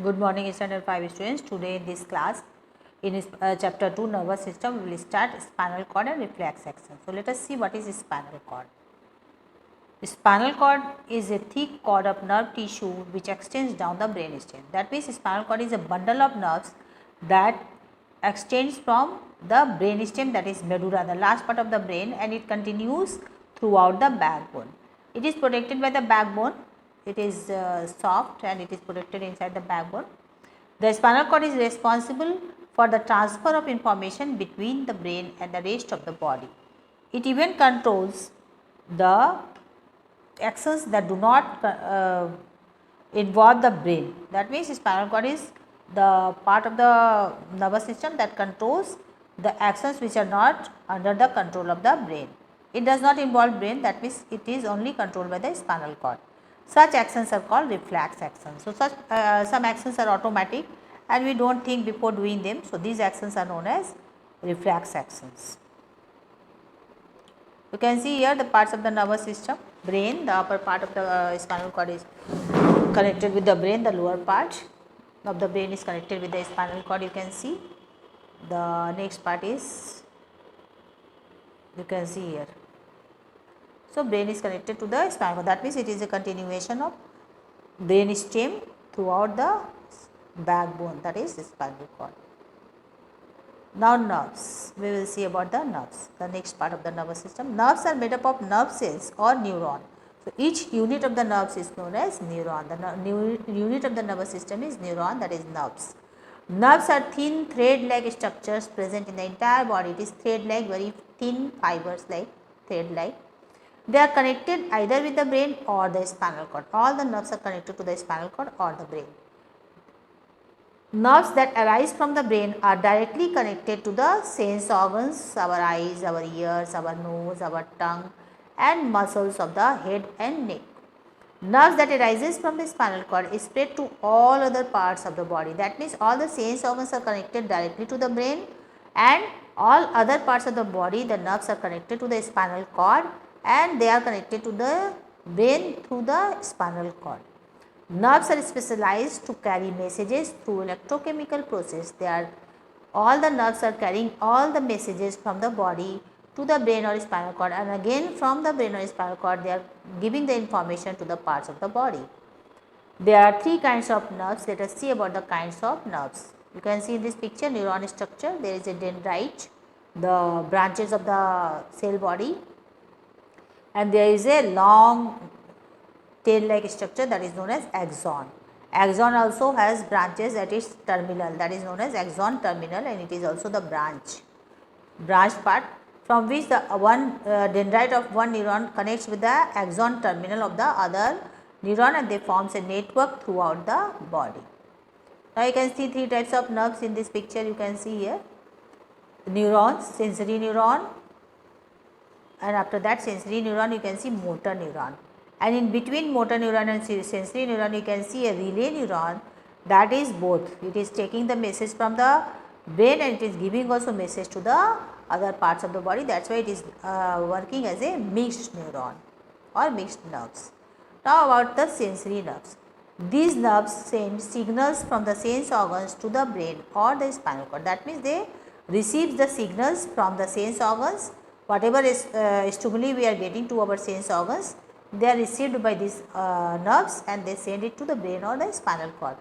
Good morning, standard 5 students. Today in this class, in chapter 2 nervous system, we will start spinal cord and reflex action. So, let us see what is spinal cord. Spinal cord is a thick cord of nerve tissue which extends down the brain stem. That means spinal cord is a bundle of nerves that extends from the brain stem, that is medulla, the last part of the brain, and it continues throughout the backbone. It is protected by the backbone. It is soft and it is protected inside the backbone. The spinal cord is responsible for the transfer of information between the brain and the rest of the body. It even controls the actions that do not involve the brain. That means spinal cord is the part of the nervous system that controls the actions which are not under the control of the brain. It does not involve brain, that means it is only controlled by the spinal cord. Such actions are called reflex actions. So, some actions are automatic and we do not think before doing them. So, these actions are known as reflex actions. You can see here the parts of the nervous system. Brain, the upper part of the spinal cord is connected with the brain, the lower part of the brain is connected with the spinal cord. You can see the next part is, you can see here. So, brain is connected to the spinal cord, that means it is a continuation of brain stem throughout the backbone, that is spinal cord. Now, nerves, we will see about the nerves, the next part of the nervous system. Nerves are made up of nerve cells or neuron. So, each unit of the nerves is known as neuron. The unit of the nervous system is neuron, that is nerves. Nerves are thin thread-like structures present in the entire body. It is thread-like, very thin fibers like thread-like. They are connected either with the brain or the spinal cord. All the nerves are connected to the spinal cord or the brain. Nerves that arise from the brain are directly connected to the sense organs, our eyes, our ears, our nose, our tongue and muscles of the head and neck. Nerves that arises from the spinal cord is spread to all other parts of the body. That means all the sense organs are connected directly to the brain and all other parts of the body, the nerves are connected to the spinal cord and they are connected to the brain through the spinal cord. Nerves are specialized to carry messages through electrochemical process. All the nerves are carrying all the messages from the body to the brain or spinal cord, and again from the brain or spinal cord they are giving the information to the parts of the body. There are three kinds of nerves. Let us see about the kinds of nerves. You can see in this picture neuron structure. There is a dendrite, the branches of the cell body, and there is a long tail like structure that is known as axon. Axon also has branches at its terminal, that is known as axon terminal, and it is also the branch part from which the one dendrite of one neuron connects with the axon terminal of the other neuron and they forms a network throughout the body. Now, you can see three types of nerves in this picture. You can see here neurons, sensory neuron, and after that sensory neuron you can see motor neuron. And in between motor neuron and sensory neuron you can see a relay neuron, that is both. It is taking the message from the brain and it is giving also message to the other parts of the body. That is why it is working as a mixed neuron or mixed nerves. Now, about the sensory nerves. These nerves send signals from the sense organs to the brain or the spinal cord. That means they receive the signals from the sense organs. Whatever is stimuli we are getting to our sense organs, they are received by these nerves and they send it to the brain or the spinal cord.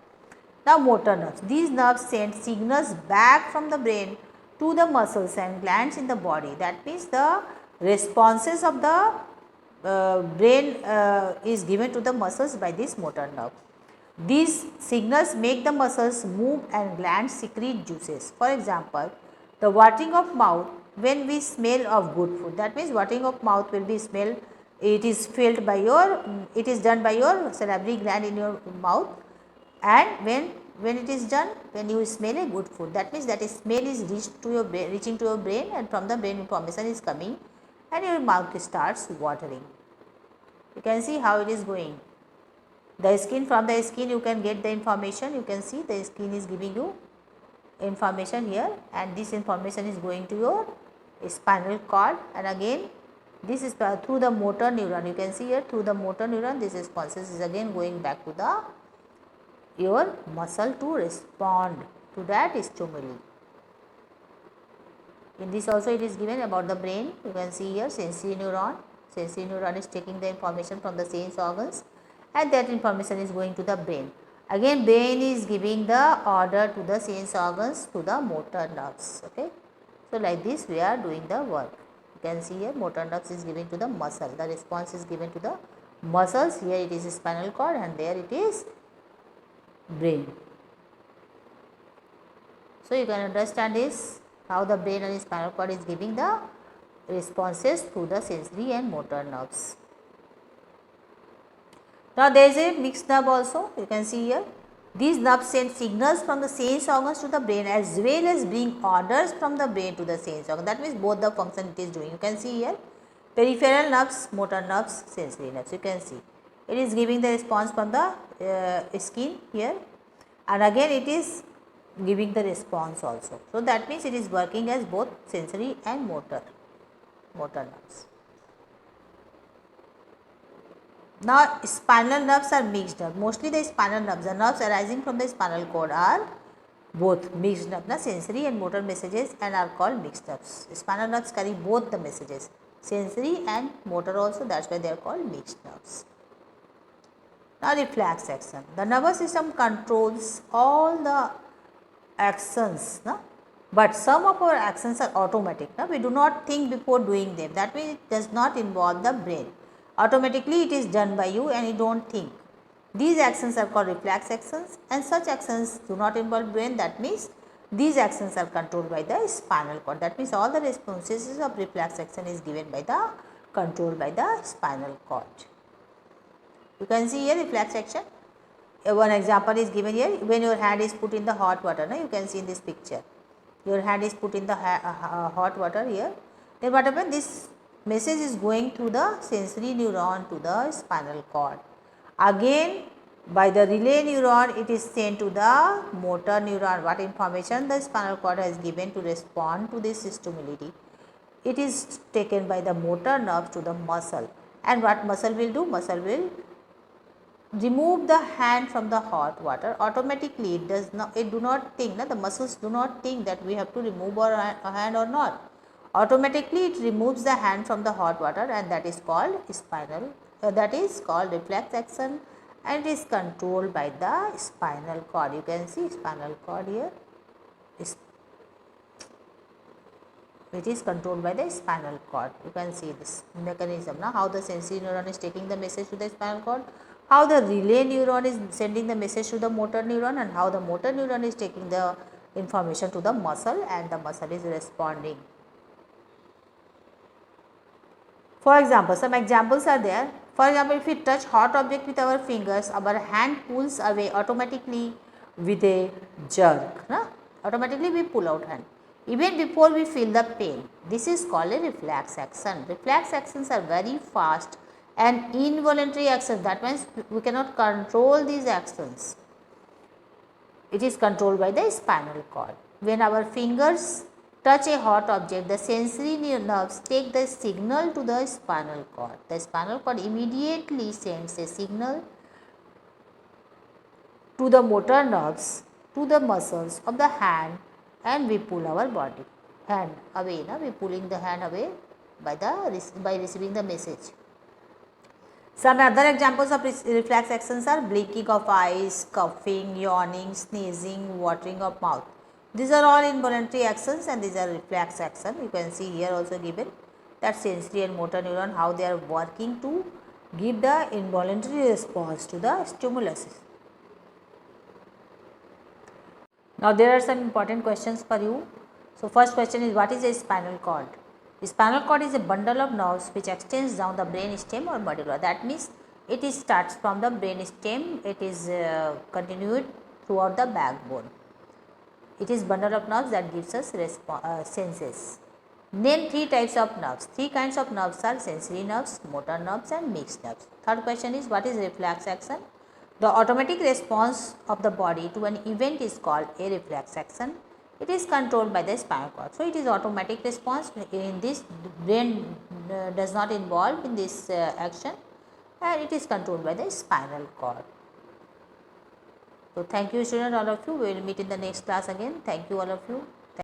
Now, motor nerves. These nerves send signals back from the brain to the muscles and glands in the body. That means the responses of the brain is given to the muscles by this motor nerve. These signals make the muscles move and glands secrete juices. For example, the watering of mouth when we smell of good food. That means watering of mouth will be smell. It is felt by it is done by your salivary gland in your mouth, and when it is done, when you smell a good food, that means that smell is reaching to your brain, and from the brain information is coming and your mouth starts watering. You can see how it is going. The skin, from the skin you can get the information. You can see the skin is giving you information here, and this information is going to your spinal cord, and again this is through the motor neuron. You can see here through the motor neuron this responses is again going back to the your muscle to respond to that stimuli. In this also it is given about the brain. You can see here sensory neuron. Sensory neuron is taking the information from the sense organs and that information is going to the brain. Again brain is giving the order to the sense organs to the motor nerves. Okay. So like this we are doing the work. You can see here motor nerves is given to the muscle. The response is given to the muscles. Here it is spinal cord and there it is brain. So you can understand this how the brain and spinal cord is giving the responses to the sensory and motor nerves. Now there is a mixed nerve also, you can see here. These nerves send signals from the sense organs to the brain as well as bring orders from the brain to the sense organ. That means both the function it is doing. You can see here peripheral nerves, motor nerves, sensory nerves. You can see it is giving the response from the skin here and again it is giving the response also. So that means it is working as both sensory and motor nerves. Now spinal nerves are mixed nerves. Mostly the spinal nerves, the nerves arising from the spinal cord are both mixed nerves. The sensory and motor messages and are called mixed nerves. Spinal nerves carry both the messages, sensory and motor also, that's why they are called mixed nerves. Now reflex action. The nervous system controls all the actions, no? But some of our actions are automatic. No? We do not think before doing them. That means it does not involve the brain. Automatically it is done by you and you do not think. These actions are called reflex actions and such actions do not involve brain. That means these actions are controlled by the spinal cord. That means all the responses of reflex action is given by the controlled by the spinal cord. You can see here reflex action. One example is given here. When your hand is put in the hot water, no? You can see in this picture. Your hand is put in the hot water here. Then what happens? This message is going through the sensory neuron to the spinal cord. Again, by the relay neuron, it is sent to the motor neuron. What information the spinal cord has given to respond to this stimuli? It is taken by the motor nerve to the muscle. And what muscle will do? Muscle will remove the hand from the hot water. Automatically it do not think, the muscles do not think that we have to remove our hand or not. Automatically it removes the hand from the hot water and that is called that is called reflex action and is controlled by the spinal cord. You can see spinal cord here. It is controlled by the spinal cord. You can see this mechanism now, how the sensory neuron is taking the message to the spinal cord, how the relay neuron is sending the message to the motor neuron and how the motor neuron is taking the information to the muscle and the muscle is responding. For example, some examples are there. For example, if we touch hot object with our fingers, our hand pulls away automatically with a jerk. No? Automatically we pull out hand even before we feel the pain. This is called a reflex action. Reflex actions are very fast and involuntary actions. That means we cannot control these actions. It is controlled by the spinal cord. When our fingers touch a hot object, the sensory nerves take the signal to the spinal cord. The spinal cord immediately sends a signal to the motor nerves, to the muscles of the hand and we pull our hand away. We pulling the hand away by receiving the message. Some other examples of reflex actions are blinking of eyes, coughing, yawning, sneezing, watering of mouth. These are all involuntary actions and these are reflex action. You can see here also given that sensory and motor neuron how they are working to give the involuntary response to the stimulus. Now there are some important questions for you. So first question is, what is a spinal cord? The spinal cord is a bundle of nerves which extends down the brain stem or medulla. That means it starts from the brain stem, it is continued throughout the backbone. It is bundle of nerves that gives us senses. Name three types of nerves. Three kinds of nerves are sensory nerves, motor nerves and mixed nerves. Third question is, what is reflex action? The automatic response of the body to an event is called a reflex action. It is controlled by the spinal cord. So, it is automatic response. In this, brain does not involve in this action and it is controlled by the spinal cord. So thank you student all of you. We will meet in the next class again. Thank you all of you.